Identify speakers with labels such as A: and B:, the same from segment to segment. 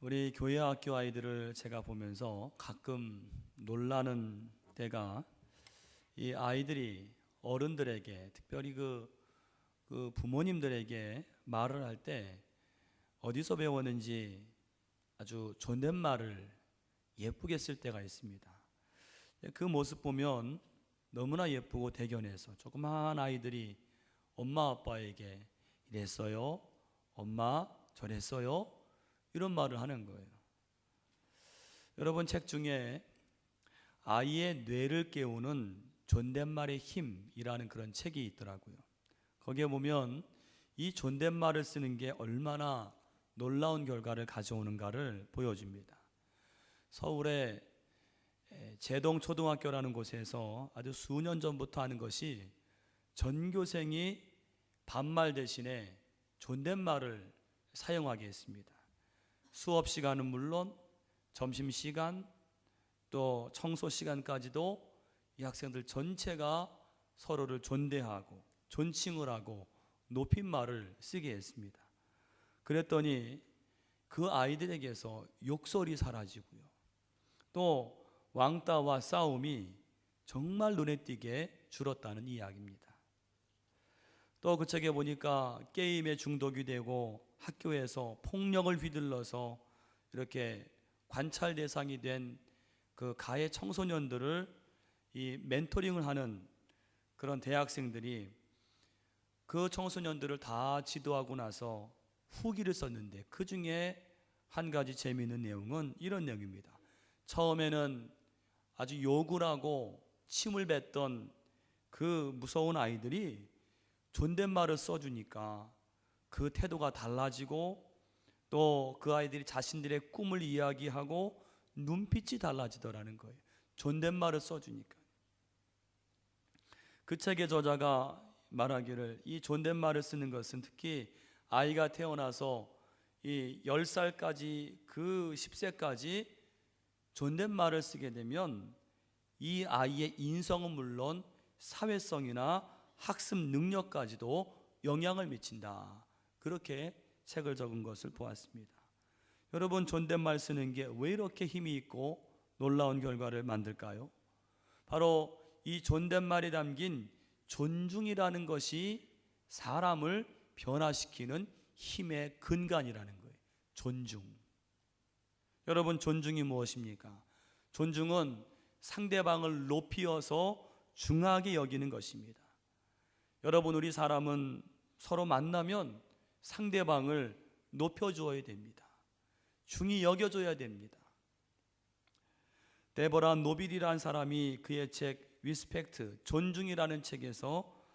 A: 우리 교회 학교 아이들을 제가 보면서 가끔 놀라는 때가, 이 아이들이 어른들에게, 특별히 그 부모님들에게 말을 할 때 어디서 배웠는지 아주 존댓말을 예쁘게 쓸 때가 있습니다. 그 모습 보면 너무나 예쁘고 대견해서 조그마한 아이들이 엄마 아빠에게 이랬어요, 엄마 저랬어요, 이런 말을 하는 거예요. 여러분, 책 중에 아이의 뇌를 깨우는 존댓말의 힘이라는 그런 책이 있더라고요. 거기에 보면 이 존댓말을 쓰는 게 얼마나 놀라운 결과를 가져오는가를 보여줍니다. 서울의 제동초등학교라는 곳에서 아주 수년 전부터 하는 것이, 전교생이 반말 대신에 존댓말을 사용하게 했습니다. 수업 시간은 물론 점심시간 또 청소 시간까지도 이 학생들 전체가 서로를 존대하고 존칭을 하고 높임말을 쓰게 했습니다. 그랬더니 그 아이들에게서 욕설이 사라지고요, 또 왕따와 싸움이 정말 눈에 띄게 줄었다는 이야기입니다. 또 그 책에 보니까 게임에 중독이 되고 학교에서 폭력을 휘둘러서 이렇게 관찰 대상이 된 그 가해 청소년들을 이 멘토링을 하는 그런 대학생들이 그 청소년들을 다 지도하고 나서 후기를 썼는데, 그 중에 한 가지 재미있는 내용은 이런 내용입니다. 처음에는 아주 욕을 하고 침을 뱉던 그 무서운 아이들이 존댓말을 써주니까 그 태도가 달라지고, 또 그 아이들이 자신들의 꿈을 이야기하고 눈빛이 달라지더라는 거예요. 존댓말을 써주니까. 그 책의 저자가 말하기를, 이 존댓말을 쓰는 것은 특히 아이가 태어나서 이 10살까지, 그 10세까지 존댓말을 쓰게 되면 이 아이의 인성은 물론 사회성이나 학습 능력까지도 영향을 미친다, 그렇게 책을 적은 것을 보았습니다. 여러분, 존댓말 쓰는 게 왜 이렇게 힘이 있고 놀라운 결과를 만들까요? 바로 이 존댓말이 담긴 존중이라는 것이 사람을 변화시키는 힘의 근간이라는 거예요. 존중. 여러분, 존중이 무엇입니까? 존중은 상대방을 높이어서 중하게 여기는 것입니다. 여러분, 우리 사람은 서로 만나면 상대방을 높여주어야 됩니다. 중히 여겨줘야 됩니다. 데보라 노빌이라는 사람이 그의 책 리스펙트, 존중이라는 책에서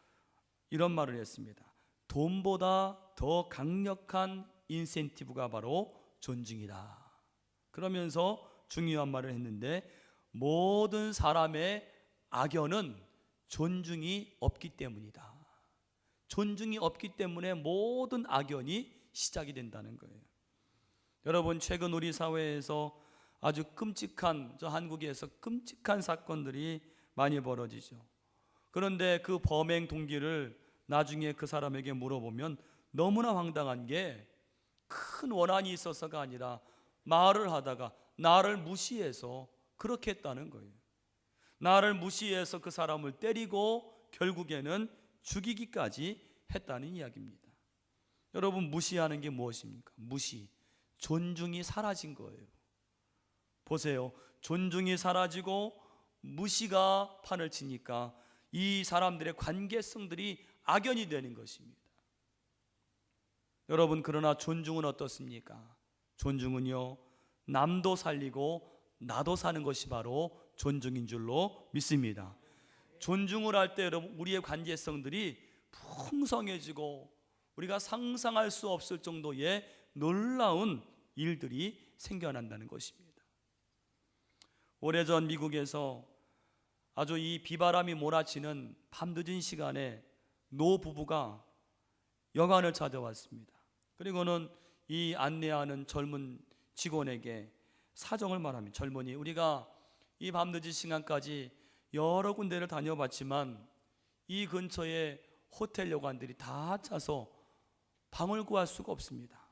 A: 이런 말을 했습니다. 돈보다 더 강력한 인센티브가 바로 존중이다. 그러면서 중요한 말을 했는데, 모든 사람의 악연은 존중이 없기 때문이다. 존중이 없기 때문에 모든 악연이 시작이 된다는 거예요. 여러분, 최근 우리 사회에서 아주 끔찍한, 저 한국에서 끔찍한 사건들이 많이 벌어지죠. 그런데 그 범행 동기를 나중에 그 사람에게 물어보면 너무나 황당한 게, 큰 원한이 있어서가 아니라 말을 하다가 나를 무시해서 그렇게 했다는 거예요. 나를 무시해서 그 사람을 때리고 결국에는 죽이기까지 했다는 이야기입니다. 여러분, 무시하는 게 무엇입니까? 무시. 존중이 사라진 거예요. 보세요. 존중이 사라지고 무시가 판을 치니까 이 사람들의 관계성들이 악연이 되는 것입니다. 여러분, 그러나 존중은 어떻습니까? 존중은요, 남도 살리고 나도 사는 것이 바로 존중인 줄로 믿습니다. 존중을 할 때 여러분, 우리의 관계성들이 풍성해지고 우리가 상상할 수 없을 정도의 놀라운 일들이 생겨난다는 것입니다. 오래전 미국에서 아주 이 비바람이 몰아치는 밤늦은 시간에 노부부가 여관을 찾아왔습니다. 그리고는 이 안내하는 젊은 직원에게 사정을 말합니다. 젊은이, 우리가 이 밤늦은 시간까지 여러 군데를 다녀봤지만 이 근처에 호텔 여관들이 다 차서 방을 구할 수가 없습니다.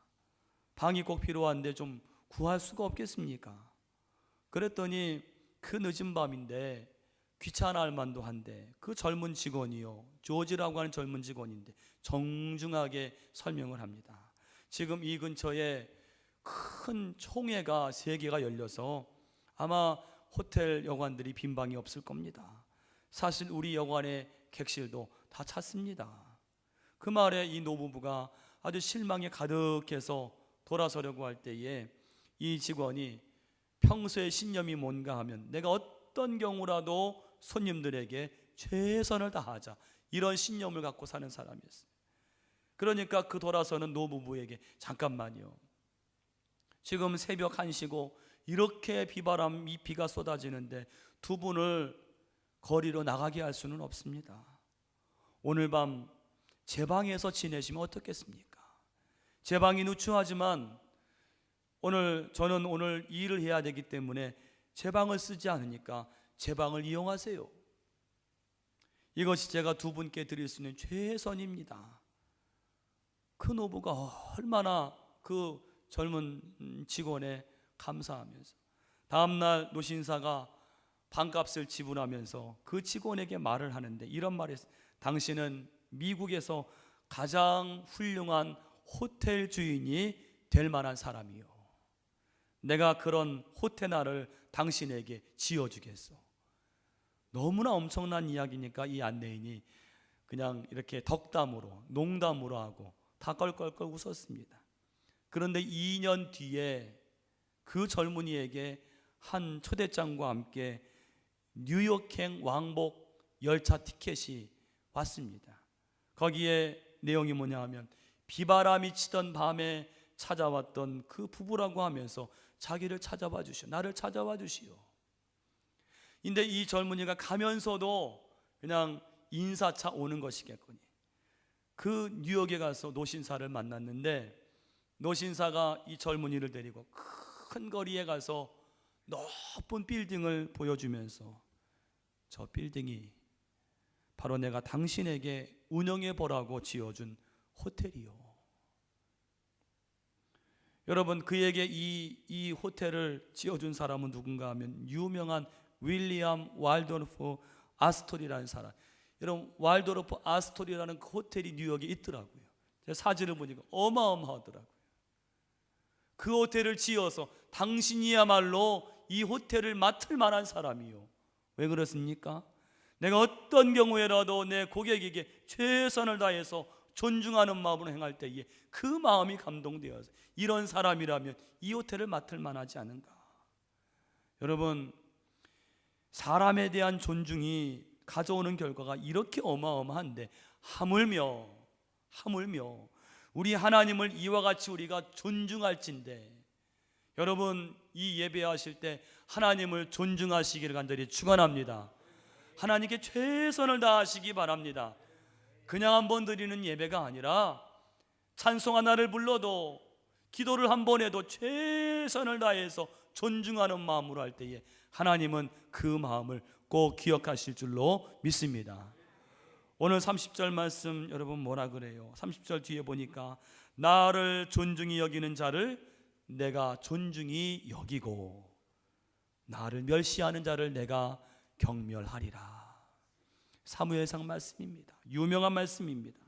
A: 방이 꼭 필요한데 좀 구할 수가 없겠습니까? 그랬더니 그 늦은 밤인데 귀찮아할 만도 한데 그 젊은 직원이요, 조지라고 하는 젊은 직원인데 정중하게 설명을 합니다. 지금 이 근처에 큰 총회가 3개가 열려서 아마 호텔 여관들이 빈 방이 없을 겁니다. 사실 우리 여관의 객실도 다 찼습니다. 그 말에 이 노부부가 아주 실망에 가득해서 돌아서려고 할 때에 이 직원이 평소에 신념이 뭔가 하면 내가 어떤 경우라도 손님들에게 최선을 다하자, 이런 신념을 갖고 사는 사람이었어요. 그러니까 그 돌아서는 노부부에게 잠깐만요, 지금 새벽 1시고 이렇게 비바람이 비가 쏟아지는데 두 분을 거리로 나가게 할 수는 없습니다. 오늘 밤 제 방에서 지내시면 어떻겠습니까? 제 방이 누추하지만 저는 오늘 일을 해야 되기 때문에 제 방을 쓰지 않으니까 제 방을 이용하세요. 이것이 제가 두 분께 드릴 수 있는 최선입니다. 그 노부가 얼마나 그 젊은 직원에 감사하면서 다음날 노신사가 방값을 지불하면서 그 직원에게 말을 하는데 이런 말을 했어요. 당신은 미국에서 가장 훌륭한 호텔 주인이 될 만한 사람이요, 내가 그런 호텔나를 당신에게 지어주겠소. 너무나 엄청난 이야기니까 이 안내인이 그냥 이렇게 덕담으로 농담으로 하고 다 껄껄껄 웃었습니다. 그런데 2년 뒤에 그 젊은이에게 한 초대장과 함께 뉴욕행 왕복 열차 티켓이 왔습니다. 거기에 내용이 뭐냐 하면 비바람이 치던 밤에 찾아왔던 그 부부라고 하면서 자기를 찾아와 주시오, 나를 찾아와 주시오. 근데 이 젊은이가 가면서도 그냥 인사차 오는 것이겠거니 그 뉴욕에 가서 노신사를 만났는데 노신사가 이 젊은이를 데리고 큰 거리에 가서 높은 빌딩을 보여주면서 저 빌딩이 바로 내가 당신에게 운영해 보라고 지어준 호텔이요. 여러분, 그에게 이 호텔을 지어준 사람은 누군가 하면 유명한 윌리엄 왈도르프 아스토리라는 사람. 여러분, 왈도르프 아스토리라는 그 호텔이 뉴욕에 있더라고요. 제가 사진을 보니까 어마어마하더라고요. 그 호텔을 지어서 당신이야말로 이 호텔을 맡을 만한 사람이요. 왜 그렇습니까? 내가 어떤 경우에라도 내 고객에게 최선을 다해서 존중하는 마음으로 행할 때에 그 마음이 감동되어서 이런 사람이라면 이 호텔을 맡을 만하지 않은가. 여러분, 사람에 대한 존중이 가져오는 결과가 이렇게 어마어마한데 하물며 우리 하나님을 이와 같이 우리가 존중할진대. 여러분, 이 예배하실 때 하나님을 존중하시기를 간절히 축원합니다. 하나님께 최선을 다하시기 바랍니다. 그냥 한번 드리는 예배가 아니라 찬송 하나를 불러도 기도를 한번 해도 최선을 다해서 존중하는 마음으로 할 때에 하나님은 그 마음을 꼭 기억하실 줄로 믿습니다. 오늘 30절 말씀 여러분 뭐라 그래요? 30절 뒤에 보니까 나를 존중히 여기는 자를 내가 존중히 여기고 나를 멸시하는 자를 내가 경멸하리라. 사무엘상 말씀입니다. 유명한 말씀입니다.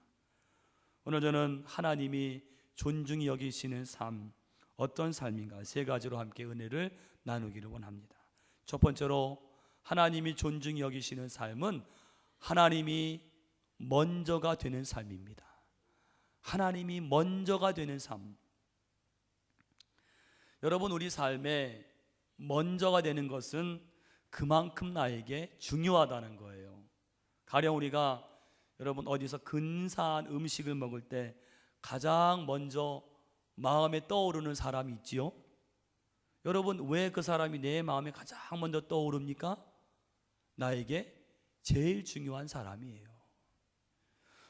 A: 오늘 저는 하나님이 존중히 여기시는 삶, 어떤 삶인가 3가지로 함께 은혜를 나누기를 원합니다. 첫 번째로 하나님이 존중히 여기시는 삶은 하나님이 먼저가 되는 삶입니다. 하나님이 먼저가 되는 삶. 여러분, 우리 삶에 먼저가 되는 것은 그만큼 나에게 중요하다는 거예요. 가령 우리가 여러분 어디서 근사한 음식을 먹을 때 가장 먼저 마음에 떠오르는 사람이 있지요? 여러분, 왜 그 사람이 내 마음에 가장 먼저 떠오릅니까? 나에게 제일 중요한 사람이에요.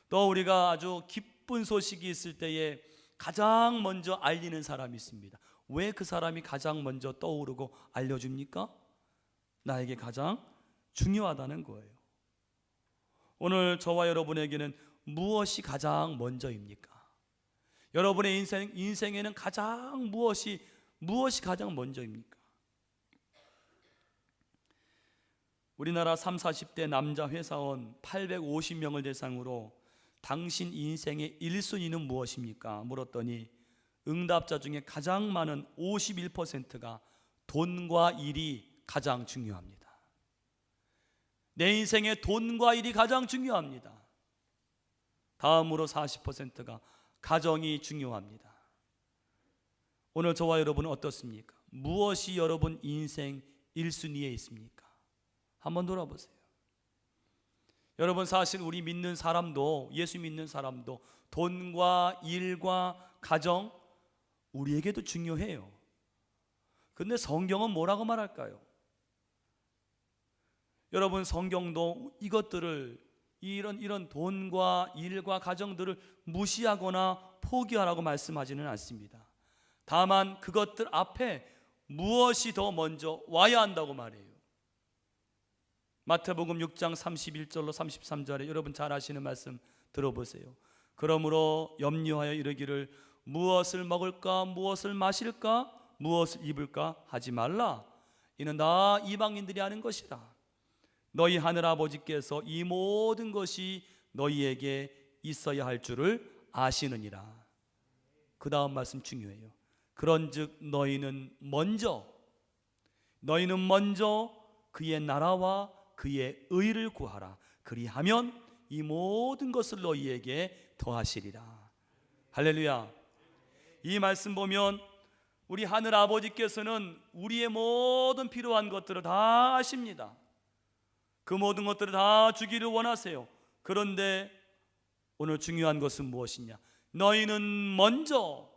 A: 또 우리가 아주 기쁜 소식이 있을 때에 가장 먼저 알리는 사람이 있습니다. 왜 그 사람이 가장 먼저 떠오르고 알려줍니까? 나에게 가장 중요하다는 거예요. 오늘 저와 여러분에게는 무엇이 가장 먼저입니까? 여러분의 인생에는 가장 무엇이 무엇이 가장 먼저입니까? 우리나라 30, 40대 남자 회사원 850명을 대상으로 당신 인생의 1순위는 무엇입니까? 물었더니 응답자 중에 가장 많은 51%가 돈과 일이 가장 중요합니다. 내 인생에 돈과 일이 가장 중요합니다. 다음으로 40%가 가정이 중요합니다. 오늘 저와 여러분은 어떻습니까? 무엇이 여러분 인생 1순위에 있습니까? 한번 돌아보세요. 여러분, 사실 우리 믿는 사람도, 예수 믿는 사람도 돈과 일과 가정 우리에게도 중요해요. 근데 성경은 뭐라고 말할까요? 여러분, 성경도 이것들을, 이런 돈과 일과 가정들을 무시하거나 포기하라고 말씀하지는 않습니다. 다만 그것들 앞에 무엇이 더 먼저 와야 한다고 말해요. 마태복음 6장 31절로 33절에 여러분 잘 아시는 말씀 들어보세요. 그러므로 염려하여 이르기를 무엇을 먹을까, 무엇을 마실까, 무엇을 입을까 하지 말라. 이는 다 이방인들이 하는 것이라. 너희 하늘 아버지께서 이 모든 것이 너희에게 있어야 할 줄을 아시느니라. 그 다음 말씀 중요해요. 그런즉 너희는 먼저 그의 나라와 그의 의를 구하라. 그리하면 이 모든 것을 너희에게 더하시리라. 할렐루야. 이 말씀 보면 우리 하늘 아버지께서는 우리의 모든 필요한 것들을 다 아십니다. 그 모든 것들을 다 주기를 원하세요. 그런데 오늘 중요한 것은 무엇이냐? 너희는 먼저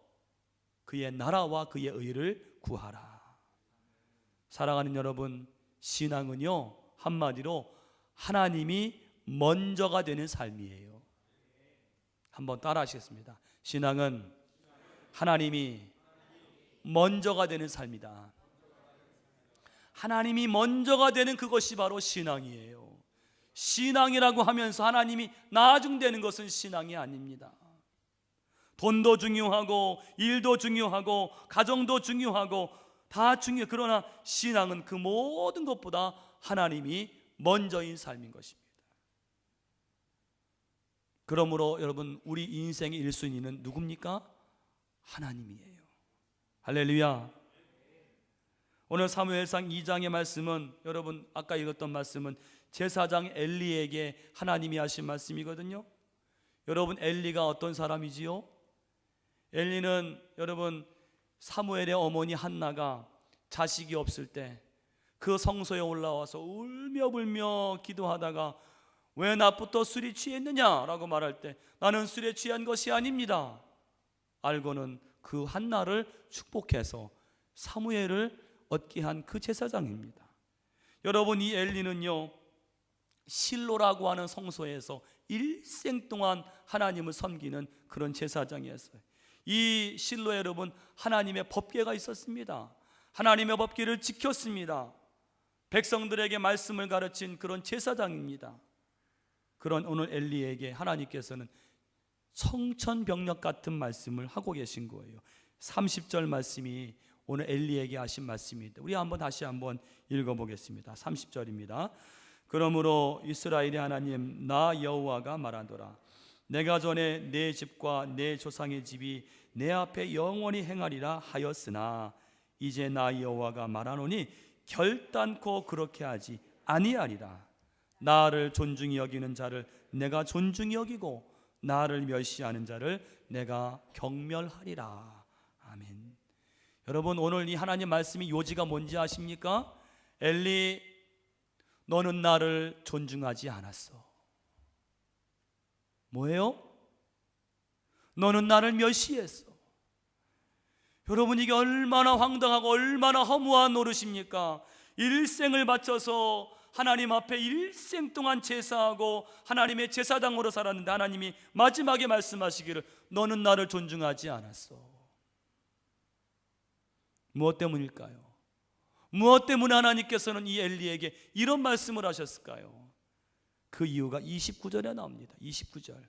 A: 그의 나라와 그의 의를 구하라. 사랑하는 여러분, 신앙은요, 한마디로 하나님이 먼저가 되는 삶이에요. 한번 따라 하시겠습니다. 신앙은 하나님이 먼저가 되는 삶이다. 하나님이 먼저가 되는 그것이 바로 신앙이에요. 신앙이라고 하면서 하나님이 나중되는 것은 신앙이 아닙니다. 돈도 중요하고 일도 중요하고 가정도 중요하고 다 중요해요. 그러나 신앙은 그 모든 것보다 하나님이 먼저인 삶인 것입니다. 그러므로 여러분, 우리 인생의 1순위는 누굽니까? 하나님이에요. 할렐루야. 오늘 사무엘상 2장의 말씀은, 여러분 아까 읽었던 말씀은 제사장 엘리에게 하나님이 하신 말씀이거든요. 여러분, 엘리가 어떤 사람이지요? 엘리는 여러분 사무엘의 어머니 한나가 자식이 없을 때 그 성소에 올라와서 울며불며 기도하다가 왜 나부터 술이 취했느냐라고 말할 때 나는 술에 취한 것이 아닙니다. 알고는 그 한나를 축복해서 사무엘을 얻게 한 그 제사장입니다. 여러분, 이 엘리는요, 실로라고 하는 성소에서 일생 동안 하나님을 섬기는 그런 제사장이었어요. 이 실로에 여러분 하나님의 법궤가 있었습니다. 하나님의 법궤를 지켰습니다. 백성들에게 말씀을 가르친 그런 제사장입니다. 그런 오늘 엘리에게 하나님께서는 청천벽력 같은 말씀을 하고 계신 거예요. 30절 말씀이 오늘 엘리에게 하신 말씀입니다. 우리 다시 한번 읽어보겠습니다. 30절입니다. 그러므로 이스라엘의 하나님 나 여호와가 말하노라. 내가 전에 내 집과 내 조상의 집이 내 앞에 영원히 행하리라 하였으나 이제 나 여호와가 말하노니 결단코 그렇게 하지 아니하리라. 나를 존중히 여기는 자를 내가 존중히 여기고 나를 멸시하는 자를 내가 경멸하리라. 아멘. 여러분, 오늘 이 하나님 말씀이 요지가 뭔지 아십니까? 엘리, 너는 나를 존중하지 않았어. 뭐예요? 너는 나를 멸시했어. 여러분, 이게 얼마나 황당하고 얼마나 허무한 노릇입니까? 일생을 바쳐서 하나님 앞에 일생 동안 제사하고 하나님의 제사장으로 살았는데 하나님이 마지막에 말씀하시기를 너는 나를 존중하지 않았어. 무엇 때문일까요? 무엇 때문에 하나님께서는 이 엘리에게 이런 말씀을 하셨을까요? 그 이유가 29절에 나옵니다. 29절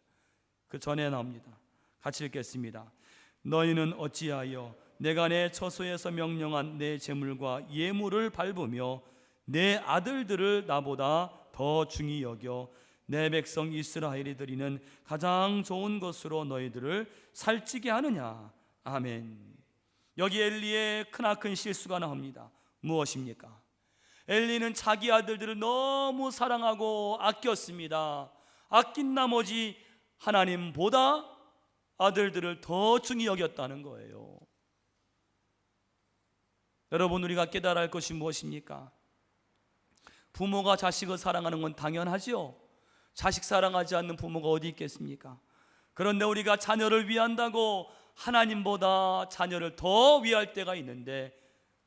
A: 그 전에 나옵니다. 같이 읽겠습니다. 너희는 어찌하여 내가 내 처소에서 명령한 내 제물과 예물을 밟으며 내 아들들을 나보다 더 중히 여겨 내 백성 이스라엘이 드리는 가장 좋은 것으로 너희들을 살찌게 하느냐. 아멘. 여기 엘리의 크나큰 실수가 나옵니다. 무엇입니까? 엘리는 자기 아들들을 너무 사랑하고 아꼈습니다. 아낀 나머지 하나님보다 아들들을 더 중히 여겼다는 거예요. 여러분, 우리가 깨달아야 할 것이 무엇입니까? 부모가 자식을 사랑하는 건 당연하죠. 자식 사랑하지 않는 부모가 어디 있겠습니까? 그런데 우리가 자녀를 위한다고 하나님보다 자녀를 더 위할 때가 있는데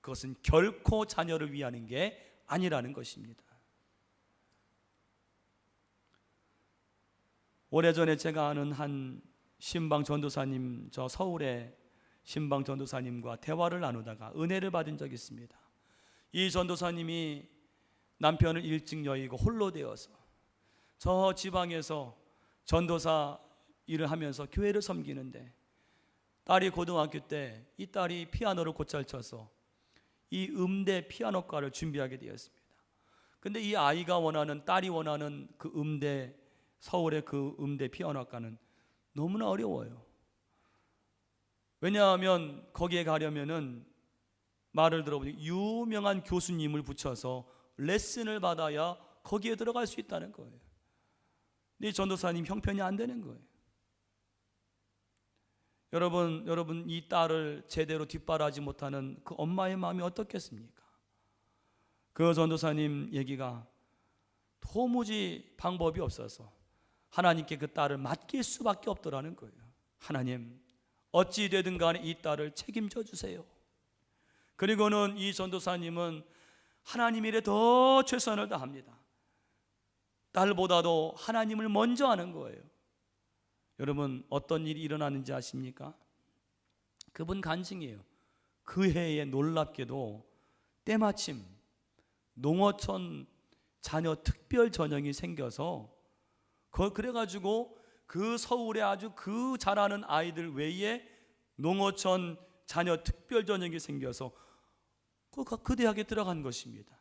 A: 그것은 결코 자녀를 위하는 게 아니라는 것입니다. 오래전에 제가 아는 한 신방 전도사님, 저 서울의 신방 전도사님과 대화를 나누다가 은혜를 받은 적이 있습니다. 이 전도사님이 남편을 일찍 여의고 홀로 되어서 저 지방에서 전도사 일을 하면서 교회를 섬기는데 딸이 고등학교 때 이 딸이 피아노를 곧잘 쳐서 이 음대 피아노과를 준비하게 되었습니다. 근데 이 아이가 원하는, 딸이 원하는 그 음대, 서울의 그 음대 피아노과는 너무나 어려워요. 왜냐하면 거기에 가려면은 말을 들어보니 유명한 교수님을 붙여서 레슨을 받아야 거기에 들어갈 수 있다는 거예요. 근데 이 전도사님 형편이 안 되는 거예요. 여러분 이 딸을 제대로 뒷바라지 못하는 그 엄마의 마음이 어떻겠습니까? 그 전도사님 얘기가 도무지 방법이 없어서 하나님께 그 딸을 맡길 수밖에 없더라는 거예요. 하나님, 어찌 되든 간에 이 딸을 책임져 주세요. 그리고는 이 전도사님은 하나님 일에 더 최선을 다합니다. 딸보다도 하나님을 먼저 하는 거예요. 여러분, 어떤 일이 일어나는지 아십니까? 그분 간증이에요. 그 해에 놀랍게도 때마침 농어촌 자녀 특별 전형이 생겨서 그래가지고 그 서울에 아주 그 잘하는 아이들 외에 농어촌 자녀 특별 전형이 생겨서 그 대학에 들어간 것입니다.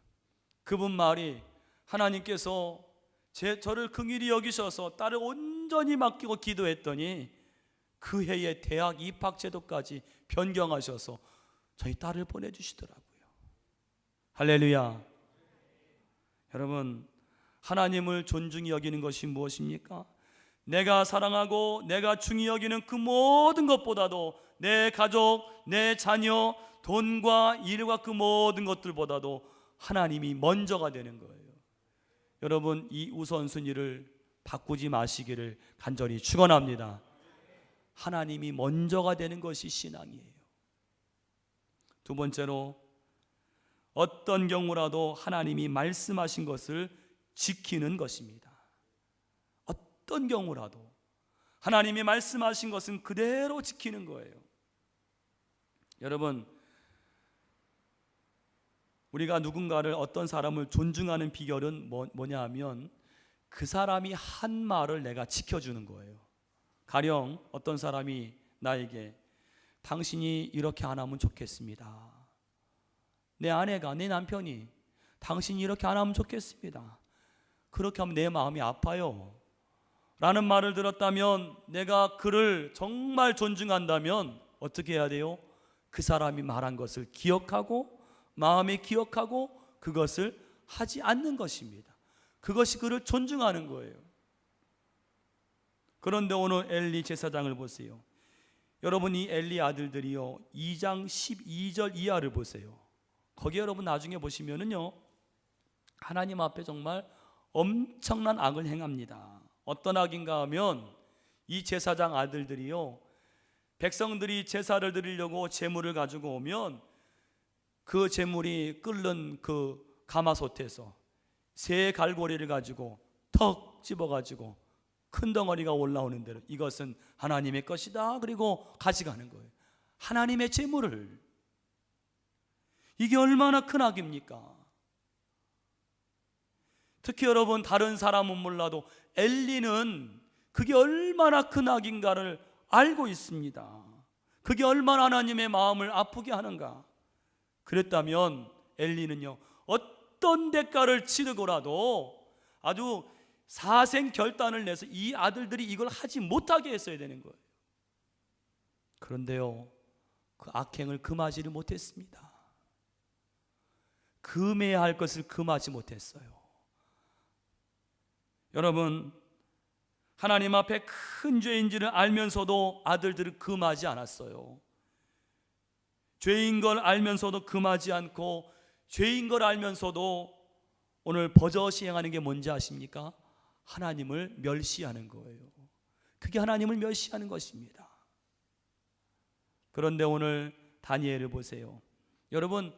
A: 그분 말이 하나님께서 저를 긍휼히 여기셔서 딸을 온전히 맡기고 기도했더니 그 해에 대학 입학 제도까지 변경하셔서 저희 딸을 보내주시더라고요. 할렐루야. 여러분, 하나님을 존중히 여기는 것이 무엇입니까? 내가 사랑하고 내가 중히 여기는 그 모든 것보다도 내 가족, 내 자녀, 돈과 일과 그 모든 것들보다도 하나님이 먼저가 되는 거예요. 여러분, 이 우선순위를 바꾸지 마시기를 간절히 축원합니다. 하나님이 먼저가 되는 것이 신앙이에요. 두 번째로, 어떤 경우라도 하나님이 말씀하신 것을 지키는 것입니다. 어떤 경우라도 하나님이 말씀하신 것은 그대로 지키는 거예요. 여러분, 우리가 누군가를, 어떤 사람을 존중하는 비결은 뭐냐 하면 그 사람이 한 말을 내가 지켜주는 거예요. 가령 어떤 사람이 나에게 당신이 이렇게 안 하면 좋겠습니다. 내 아내가, 내 남편이 당신이 이렇게 안 하면 좋겠습니다. 그렇게 하면 내 마음이 아파요 라는 말을 들었다면, 내가 그를 정말 존중한다면 어떻게 해야 돼요? 그 사람이 말한 것을 기억하고 마음에 기억하고 그것을 하지 않는 것입니다. 그것이 그를 존중하는 거예요. 그런데 오늘 엘리 제사장을 보세요. 여러분, 이 엘리 아들들이요, 2장 12절 이하를 보세요. 거기 여러분 나중에 보시면은요, 하나님 앞에 정말 엄청난 악을 행합니다. 어떤 악인가 하면 이 제사장 아들들이요, 백성들이 제사를 드리려고 제물을 가지고 오면 그 제물이 끓는 그 가마솥에서 새 갈고리를 가지고 턱 집어가지고 큰 덩어리가 올라오는 대로 이것은 하나님의 것이다, 그리고 가져가는 거예요. 하나님의 제물을. 이게 얼마나 큰 악입니까? 특히 여러분, 다른 사람은 몰라도 엘리는 그게 얼마나 큰 악인가를 알고 있습니다. 그게 얼마나 하나님의 마음을 아프게 하는가. 그랬다면 엘리는요, 어떤 대가를 치르고라도 아주 사생 결단을 내서 이 아들들이 이걸 하지 못하게 했어야 되는 거예요. 그런데요, 그 악행을 금하지를 못했습니다. 금해야 할 것을 금하지 못했어요. 여러분, 하나님 앞에 큰 죄인지를 알면서도 아들들을 금하지 않았어요. 죄인 걸 알면서도 금하지 않고, 죄인 걸 알면서도 오늘 버젓이 행하는 게 뭔지 아십니까? 하나님을 멸시하는 거예요. 그게 하나님을 멸시하는 것입니다. 그런데 오늘 다니엘을 보세요. 여러분,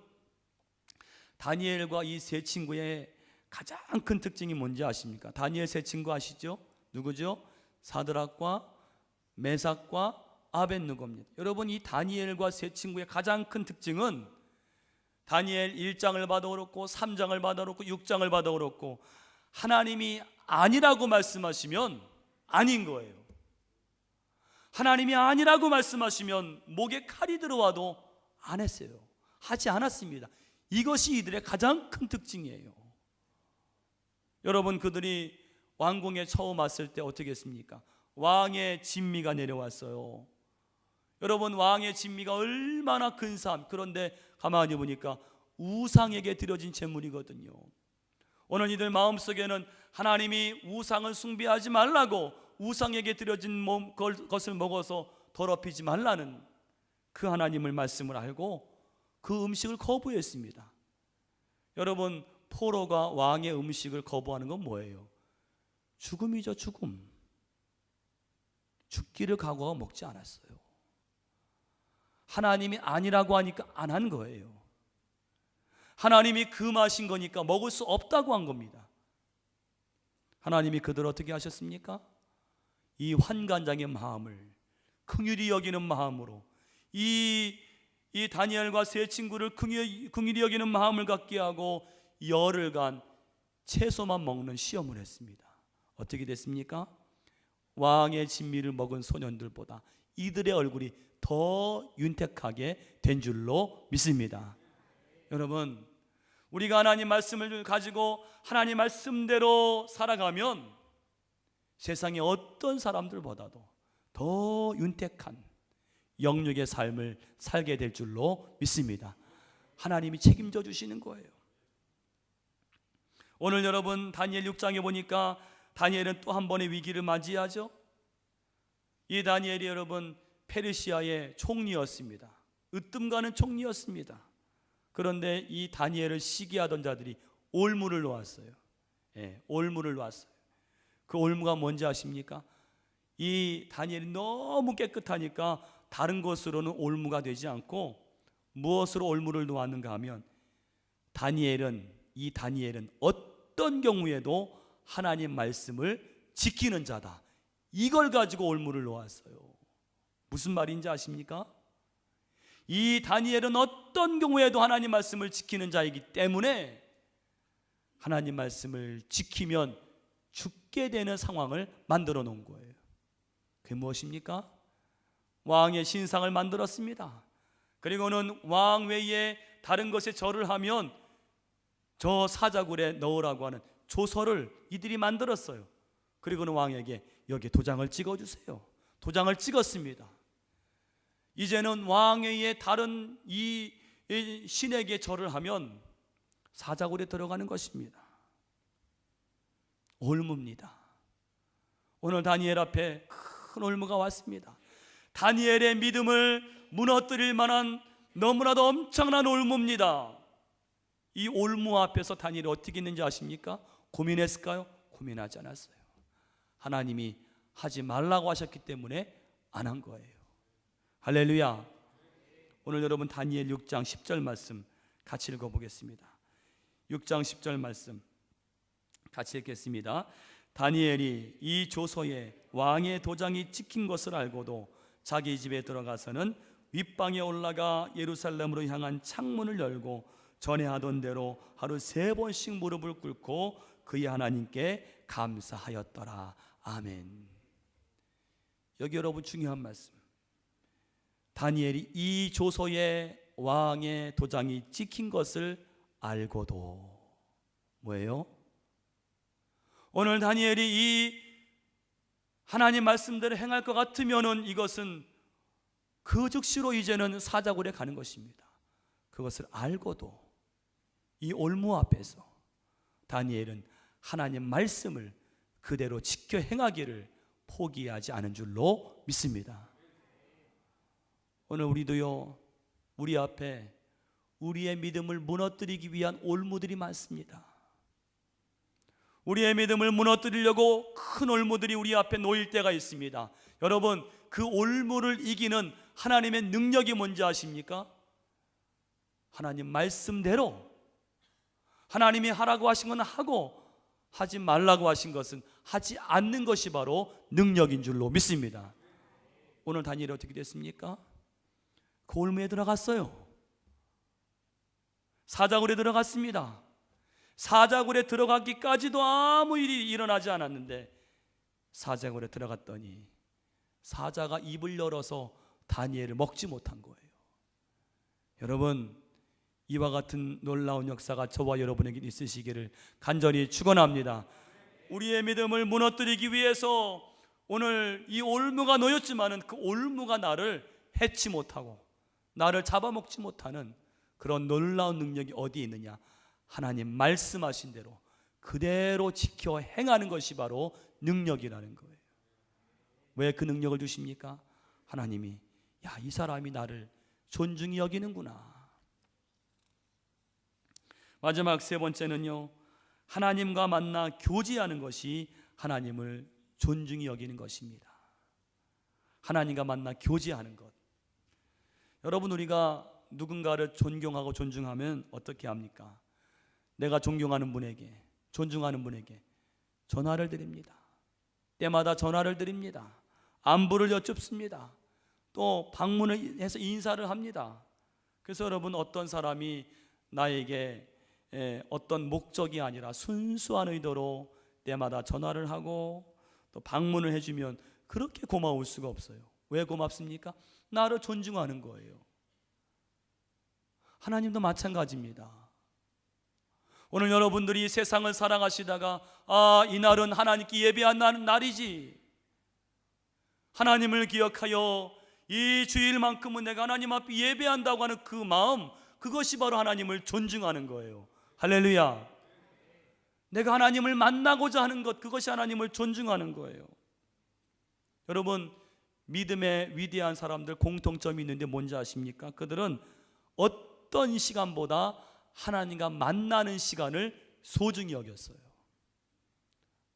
A: 다니엘과 이 세 친구의 가장 큰 특징이 뭔지 아십니까? 다니엘 세 친구 아시죠? 누구죠? 사드락과 메삭과 아벳느고입니다. 여러분, 이 다니엘과 세 친구의 가장 큰 특징은 다니엘 1장을 봐도 그렇고 3장을 봐도 그렇고 6장을 봐도 그렇고 하나님이 아니라고 말씀하시면 아닌 거예요. 하나님이 아니라고 말씀하시면 목에 칼이 들어와도 안 했어요. 하지 않았습니다. 이것이 이들의 가장 큰 특징이에요. 여러분, 그들이 왕궁에 처음 왔을 때 어떻게 했습니까? 왕의 진미가 내려왔어요. 여러분, 왕의 진미가 얼마나 근사함. 그런데 가만히 보니까 우상에게 드려진 제물이거든요. 오늘 이들 마음속에는 하나님이 우상을 숭배하지 말라고, 우상에게 드려진 것을 먹어서 더럽히지 말라는 그 하나님을 말씀을 알고 그 음식을 거부했습니다. 여러분, 포로가 왕의 음식을 거부하는 건 뭐예요? 죽음이죠, 죽음. 죽기를 각오하고 먹지 않았어요. 하나님이 아니라고 하니까 안 한 거예요. 하나님이 금하신 거니까 먹을 수 없다고 한 겁니다. 하나님이 그들을 어떻게 하셨습니까? 이 환관장의 마음을 긍휼히 여기는 마음으로, 이 다니엘과 세 친구를 긍휼히 여기는 마음을 갖게 하고 열흘간 채소만 먹는 시험을 했습니다. 어떻게 됐습니까? 왕의 진미를 먹은 소년들보다 이들의 얼굴이 더 윤택하게 된 줄로 믿습니다. 여러분, 우리가 하나님 말씀을 가지고 하나님 말씀대로 살아가면 세상의 어떤 사람들보다도 더 윤택한 영육의 삶을 살게 될 줄로 믿습니다. 하나님이 책임져 주시는 거예요. 오늘 여러분, 다니엘 6장에 보니까 다니엘은 또 한 번의 위기를 맞이하죠. 이 다니엘이 여러분 페르시아의 총리였습니다. 으뜸가는 총리였습니다. 그런데 이 다니엘을 시기하던 자들이 올무를 놓았어요. 올무를 놓았어요. 그 올무가 뭔지 아십니까? 이 다니엘이 너무 깨끗하니까 다른 것으로는 올무가 되지 않고 무엇으로 올무를 놓았는가 하면 이 다니엘은 어떤 경우에도 하나님 말씀을 지키는 자다. 이걸 가지고 올무를 놓았어요. 무슨 말인지 아십니까? 이 다니엘은 어떤 경우에도 하나님 말씀을 지키는 자이기 때문에 하나님 말씀을 지키면 죽게 되는 상황을 만들어 놓은 거예요. 그게 무엇입니까? 왕의 신상을 만들었습니다. 그리고는 왕 외에 다른 것에 절을 하면 저 사자굴에 넣으라고 하는 조서를 이들이 만들었어요. 그리고는 왕에게 여기 도장을 찍어주세요. 도장을 찍었습니다. 이제는 왕 외에 다른 이 신에게 절을 하면 사자굴에 들어가는 것입니다. 올무입니다. 오늘 다니엘 앞에 큰 올무가 왔습니다. 다니엘의 믿음을 무너뜨릴 만한 너무나도 엄청난 올무입니다. 이 올무 앞에서 다니엘이 어떻게 있는지 아십니까? 고민했을까요? 고민하지 않았어요. 하나님이 하지 말라고 하셨기 때문에 안 한 거예요. 할렐루야. 오늘 여러분 다니엘 6장 10절 말씀 같이 읽어보겠습니다. 6장 10절 말씀 같이 읽겠습니다. 다니엘이 이 조서에 왕의 도장이 찍힌 것을 알고도 자기 집에 들어가서는 윗방에 올라가 예루살렘으로 향한 창문을 열고 전에 하던 대로 하루 3번씩 무릎을 꿇고 그의 하나님께 감사하였더라. 아멘. 여기 여러분 중요한 말씀. 다니엘이 이 조서의 왕의 도장이 찍힌 것을 알고도 뭐예요? 오늘 다니엘이 이 하나님 말씀대로 행할 것 같으면은 이것은 그 즉시로 이제는 사자굴에 가는 것입니다. 그것을 알고도 이 올무 앞에서 다니엘은 하나님 말씀을 그대로 지켜 행하기를 포기하지 않은 줄로 믿습니다. 오늘 우리도요, 우리 앞에 우리의 믿음을 무너뜨리기 위한 올무들이 많습니다. 우리의 믿음을 무너뜨리려고 큰 올무들이 우리 앞에 놓일 때가 있습니다. 여러분, 그 올무를 이기는 하나님의 능력이 뭔지 아십니까? 하나님 말씀대로 하나님이 하라고 하신 건 하고 하지 말라고 하신 것은 하지 않는 것이 바로 능력인 줄로 믿습니다. 오늘 다니엘이 어떻게 됐습니까? 그 올무에 들어갔어요. 사자굴에 들어갔습니다. 사자굴에 들어가기까지도 아무 일이 일어나지 않았는데 사자굴에 들어갔더니 사자가 입을 열어서 다니엘을 먹지 못한 거예요. 여러분, 이와 같은 놀라운 역사가 저와 여러분에게 있으시기를 간절히 축원합니다. 우리의 믿음을 무너뜨리기 위해서 오늘 이 올무가 놓였지만은 그 올무가 나를 해치 못하고 나를 잡아먹지 못하는 그런 놀라운 능력이 어디 있느냐? 하나님 말씀하신 대로 그대로 지켜 행하는 것이 바로 능력이라는 거예요. 왜 그 능력을 주십니까? 하나님이 야, 이 사람이 나를 존중히 여기는구나. 마지막 세 번째는요, 하나님과 만나 교제하는 것이 하나님을 존중히 여기는 것입니다. 하나님과 만나 교제하는 것. 여러분, 우리가 누군가를 존경하고 존중하면 어떻게 합니까? 내가 존경하는 분에게, 존중하는 분에게 전화를 드립니다. 때마다 전화를 드립니다. 안부를 여쭙습니다. 또 방문을 해서 인사를 합니다. 그래서 여러분, 어떤 사람이 나에게 어떤 목적이 아니라 순수한 의도로 때마다 전화를 하고 또 방문을 해주면 그렇게 고마울 수가 없어요. 왜 고맙습니까? 나를 존중하는 거예요. 하나님도 마찬가지입니다. 오늘 여러분들이 세상을 살아가시다가 이날은 하나님께 예배하는 날이지, 하나님을 기억하여 이 주일만큼은 내가 하나님 앞에 예배한다고 하는 그 마음, 그것이 바로 하나님을 존중하는 거예요. 할렐루야. 내가 하나님을 만나고자 하는 것, 그것이 하나님을 존중하는 거예요. 여러분, 믿음의 위대한 사람들 공통점이 있는데 뭔지 아십니까? 그들은 어떤 시간보다 하나님과 만나는 시간을 소중히 여겼어요.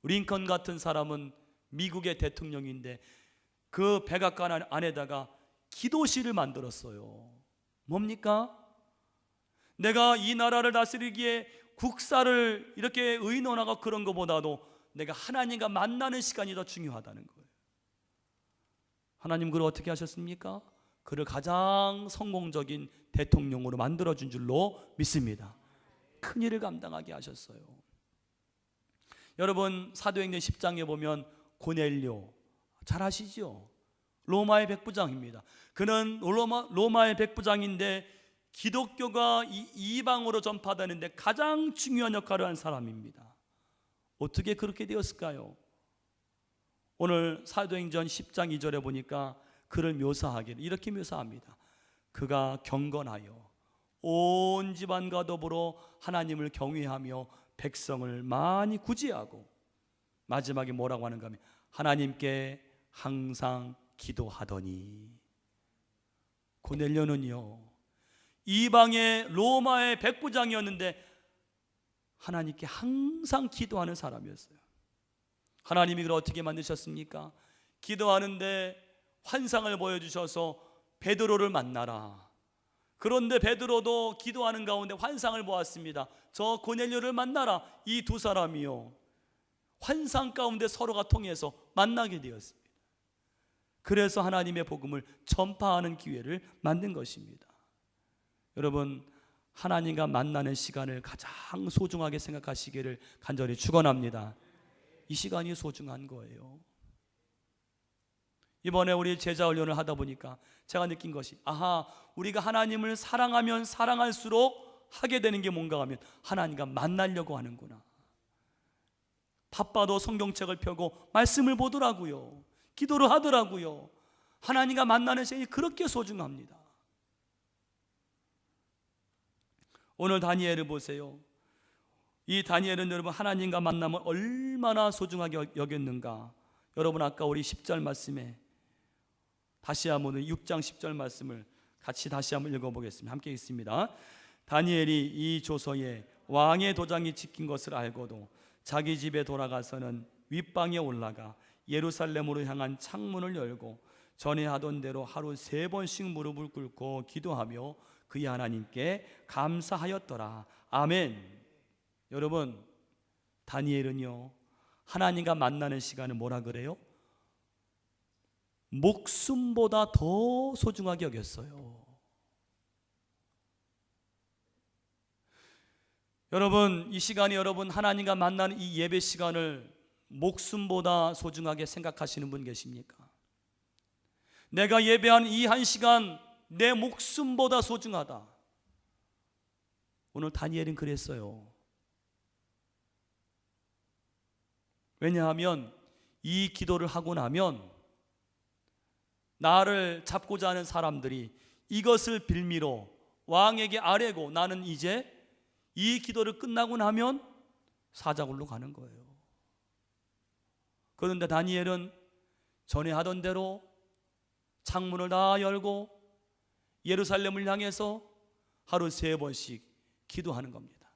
A: 링컨 같은 사람은 미국의 대통령인데 그 백악관 안에다가 기도실을 만들었어요. 뭡니까? 내가 이 나라를 다스리기에 국사를 이렇게 의논하고 그런 것보다도 내가 하나님과 만나는 시간이 더 중요하다는 거예요. 하나님 그를 어떻게 하셨습니까? 그를 가장 성공적인 대통령으로 만들어준 줄로 믿습니다. 큰 일을 감당하게 하셨어요. 여러분, 사도행전 10장에 보면 고넬료 잘 아시죠? 로마의 백부장입니다. 그는 로마의 백부장인데 기독교가 이방으로 전파되는데 가장 중요한 역할을 한 사람입니다. 어떻게 그렇게 되었을까요? 오늘 사도행전 10장 2절에 보니까 그를 묘사하기를 이렇게 묘사합니다. 그가 경건하여 온 집안과 더불어 하나님을 경외하며 백성을 많이 구제하고, 마지막에 뭐라고 하는가 하면 하나님께 항상 기도하더니. 고넬료는요, 이방의 로마의 백부장이었는데 하나님께 항상 기도하는 사람이었어요. 하나님이 그를 어떻게 만드셨습니까? 기도하는데 환상을 보여주셔서 베드로를 만나라. 그런데 베드로도 기도하는 가운데 환상을 보았습니다. 저 고넬료를 만나라. 이 두 사람이요, 환상 가운데 서로가 통해서 만나게 되었습니다. 그래서 하나님의 복음을 전파하는 기회를 만든 것입니다. 여러분, 하나님과 만나는 시간을 가장 소중하게 생각하시기를 간절히 축원합니다. 이 시간이 소중한 거예요. 이번에 우리 제자 훈련을 하다 보니까 제가 느낀 것이, 아하, 우리가 하나님을 사랑하면 사랑할수록 하게 되는 게 뭔가 하면 하나님과 만나려고 하는구나. 바빠도 성경책을 펴고 말씀을 보더라고요. 기도를 하더라고요. 하나님과 만나는 시간이 그렇게 소중합니다. 오늘 다니엘을 보세요. 이 다니엘은 여러분 하나님과 만남을 얼마나 소중하게 여겼는가. 여러분 아까 우리 10절 말씀에 다시 한번 6장 10절 말씀을 같이 다시 한번 읽어보겠습니다. 함께 읽습니다. 다니엘이 이 조서에 왕의 도장이 찍힌 것을 알고도 자기 집에 돌아가서는 윗방에 올라가 예루살렘으로 향한 창문을 열고 전에 하던 대로 하루 3번씩 무릎을 꿇고 기도하며 그의 하나님께 감사하였더라. 아멘. 여러분, 다니엘은요, 하나님과 만나는 시간을 뭐라 그래요? 목숨보다 더 소중하게 여겼어요. 여러분, 이 시간이 여러분 하나님과 만나는 이 예배 시간을 목숨보다 소중하게 생각하시는 분 계십니까? 내가 예배한 이 한 시간 내 목숨보다 소중하다. 오늘 다니엘은 그랬어요. 왜냐하면 이 기도를 하고 나면 나를 잡고자 하는 사람들이 이것을 빌미로 왕에게 아뢰고 나는 이제 이 기도를 끝나고 나면 사자굴로 가는 거예요. 그런데 다니엘은 전에 하던 대로 창문을 다 열고 예루살렘을 향해서 하루 3번씩 기도하는 겁니다.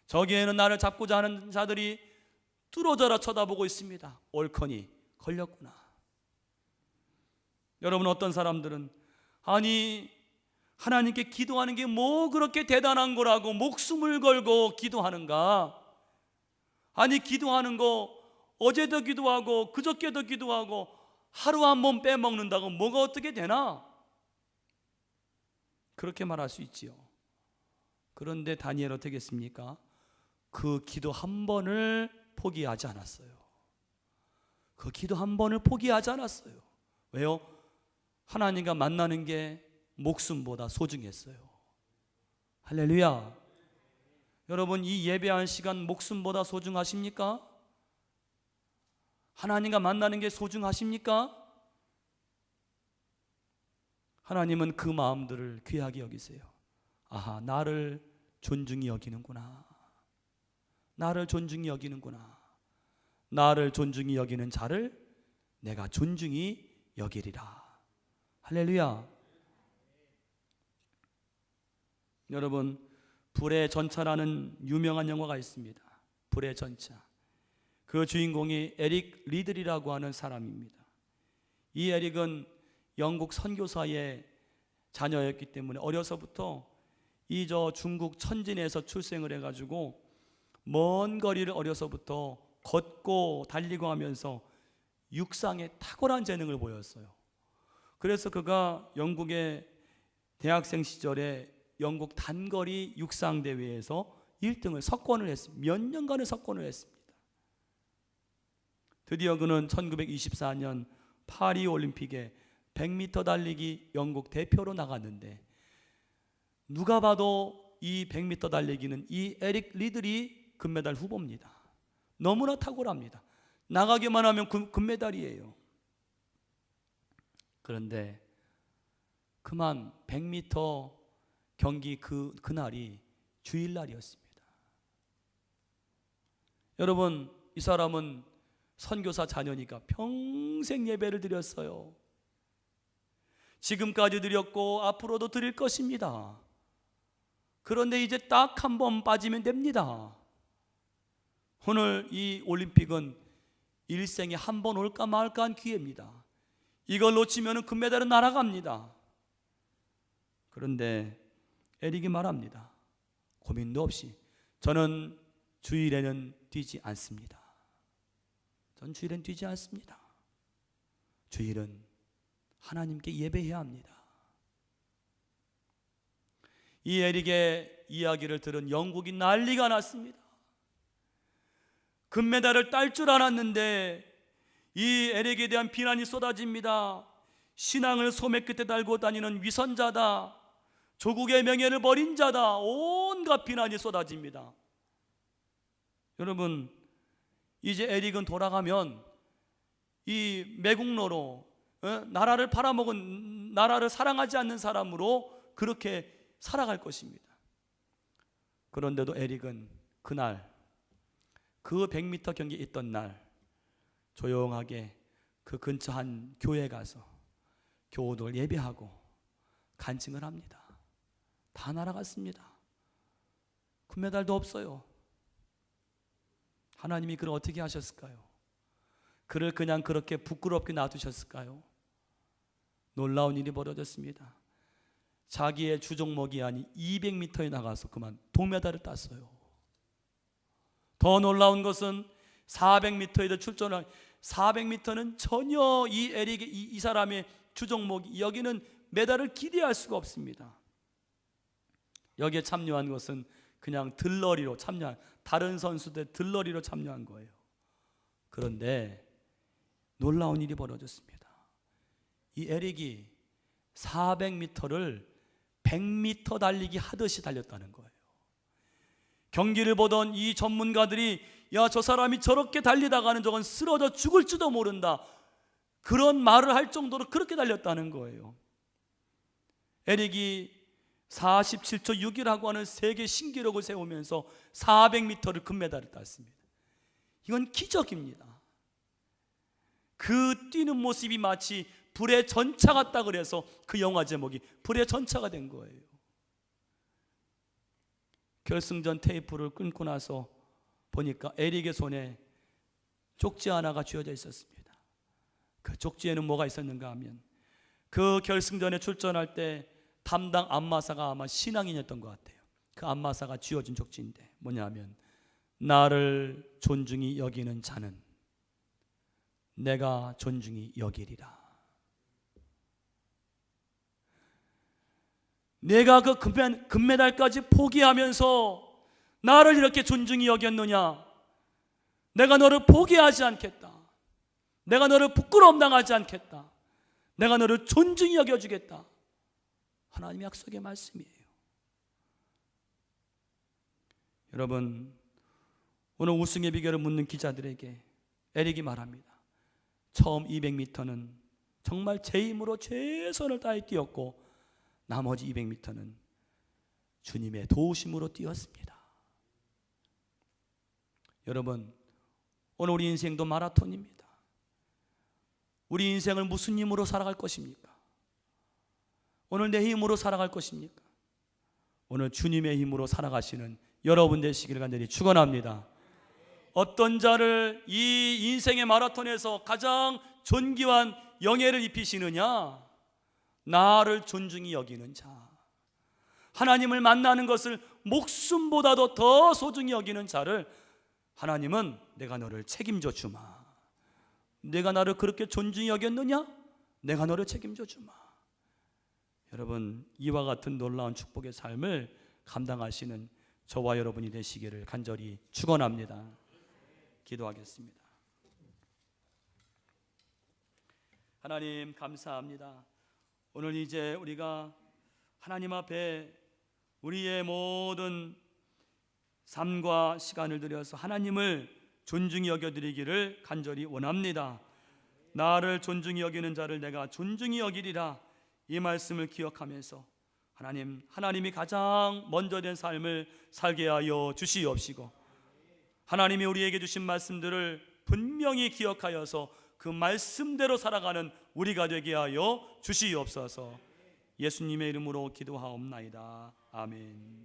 A: 저기에는 나를 잡고자 하는 자들이 뚫어져라 쳐다보고 있습니다. 옳거니 걸렸구나. 여러분, 어떤 사람들은 아니 하나님께 기도하는 게 뭐 그렇게 대단한 거라고 목숨을 걸고 기도하는가? 아니 기도하는 거 어제도 기도하고 그저께도 기도하고 하루 한 번 빼먹는다고 뭐가 어떻게 되나? 그렇게 말할 수 있지요. 그런데 다니엘 어떻게 했습니까? 그 기도 한 번을 포기하지 않았어요. 그 기도 한 번을 포기하지 않았어요. 왜요? 하나님과 만나는 게 목숨보다 소중했어요. 할렐루야. 여러분, 이 예배한 시간 목숨보다 소중하십니까? 하나님과 만나는 게 소중하십니까? 하나님은 그 마음들을 귀하게 여기세요. 아하, 나를 존중히 여기는구나. 나를 존중히 여기는구나. 나를 존중히 여기는 자를 내가 존중히 여기리라. 할렐루야. 여러분, 불의 전차라는 유명한 영화가 있습니다. 불의 전차. 그 주인공이 에릭 리들이라고 하는 사람입니다. 이 에릭은 영국 선교사의 자녀였기 때문에 어려서부터 이 중국 천진에서 출생을 해가지고 먼 거리를 어려서부터 걷고 달리고 하면서 육상에 탁월한 재능을 보였어요. 그래서 그가 영국의 대학생 시절에 영국 단거리 육상 대회에서 1등을 석권을 했습니다. 몇 년간의 석권을 했습니다. 드디어 그는 1924년 파리 올림픽에 100m 달리기 영국 대표로 나갔는데 누가 봐도 이 100m 달리기는 이 에릭 리들이 금메달 후보입니다. 너무나 탁월합니다. 나가기만 하면 금메달이에요. 그런데 그만 100m 경기 그날이 주일날이었습니다. 여러분, 이 사람은 선교사 자녀니까 평생 예배를 드렸어요. 지금까지 드렸고 앞으로도 드릴 것입니다. 그런데 이제 딱 한 번 빠지면 됩니다. 오늘 이 올림픽은 일생에 한 번 올까 말까 한 기회입니다. 이걸 놓치면 금메달은 날아갑니다. 그런데 에릭이 말합니다. 고민도 없이 저는 주일에는 뛰지 않습니다. 전 주일엔 뛰지 않습니다. 주일은 하나님께 예배해야 합니다. 이 에릭의 이야기를 들은 영국이 난리가 났습니다. 금메달을 딸 줄 알았는데 이 에릭에 대한 비난이 쏟아집니다. 신앙을 소매 끝에 달고 다니는 위선자다, 조국의 명예를 버린 자다, 온갖 비난이 쏟아집니다. 여러분, 이제 에릭은 돌아가면 이 매국노로 나라를 팔아먹은, 나라를 사랑하지 않는 사람으로 그렇게 살아갈 것입니다. 그런데도 에릭은 그날, 그 100m 경기에 있던 날 조용하게 그 근처 한 교회에 가서 교우들 예배하고 간증을 합니다. 다 날아갔습니다. 금메달도 없어요. 하나님이 그를 어떻게 하셨을까요? 그를 그냥 그렇게 부끄럽게 놔두셨을까요? 놀라운 일이 벌어졌습니다. 자기의 주종목이 아닌 200m에 나가서 그만 동메달을 땄어요. 더 놀라운 것은 400m에도 출전한, 400m는 전혀 이 에릭의 이 사람의 주종목이, 여기는 메달을 기대할 수가 없습니다. 여기에 참여한 것은 그냥 들러리로 참여한, 다른 선수들 들러리로 참여한 거예요. 그런데 놀라운 일이 벌어졌습니다. 이 에릭이 400m를 100m 달리기 하듯이 달렸다는 거예요. 경기를 보던 이 전문가들이, 야, 저 사람이 저렇게 달리다가는 저건 쓰러져 죽을지도 모른다, 그런 말을 할 정도로 그렇게 달렸다는 거예요. 에릭이 47초 6이라고 하는 세계 신기록을 세우면서 400m를 금메달을 땄습니다. 이건 기적입니다. 그 뛰는 모습이 마치 불의 전차 같다 그래서 그 영화 제목이 불의 전차가 된 거예요. 결승전 테이프를 끊고 나서 보니까 에릭의 손에 쪽지 하나가 쥐어져 있었습니다. 그 쪽지에는 뭐가 있었는가 하면, 그 결승전에 출전할 때 담당 안마사가 아마 신앙인이었던 것 같아요. 그 안마사가 쥐어준 쪽지인데 뭐냐면, 나를 존중히 여기는 자는 내가 존중히 여기리라. 내가 그 금메달까지 포기하면서 나를 이렇게 존중히 여겼느냐? 내가 너를 포기하지 않겠다. 내가 너를 부끄러움 당하지 않겠다. 내가 너를 존중히 여겨주겠다. 하나님의 약속의 말씀이에요. 여러분, 오늘 우승의 비결을 묻는 기자들에게 에릭이 말합니다. 처음 200m는 정말 제 힘으로 최선을 다해 뛰었고 나머지 200m는 주님의 도우심으로 뛰었습니다. 여러분, 오늘 우리 인생도 마라톤입니다. 우리 인생을 무슨 힘으로 살아갈 것입니까? 오늘 내 힘으로 살아갈 것입니까? 오늘 주님의 힘으로 살아가시는 여러분 되시기를 간절히 축원합니다. 어떤 자를 이 인생의 마라톤에서 가장 존귀한 영예를 입히시느냐? 나를 존중히 여기는 자, 하나님을 만나는 것을 목숨보다도 더 소중히 여기는 자를 하나님은 내가 너를 책임져 주마. 내가 나를 그렇게 존중히 여겼느냐? 내가 너를 책임져 주마. 여러분, 이와 같은 놀라운 축복의 삶을 감당하시는 저와 여러분이 되시기를 간절히 축원합니다. 기도하겠습니다. 하나님 감사합니다. 오늘 이제 우리가 하나님 앞에 우리의 모든 삶과 시간을 들여서 하나님을 존중히 여겨드리기를 간절히 원합니다. 나를 존중히 여기는 자를 내가 존중히 여기리라, 이 말씀을 기억하면서 하나님이 가장 먼저 된 삶을 살게 하여 주시옵시고, 하나님이 우리에게 주신 말씀들을 분명히 기억하여서 그 말씀대로 살아가는 우리가 되게 하여 주시옵소서. 예수님의 이름으로 기도하옵나이다. 아멘.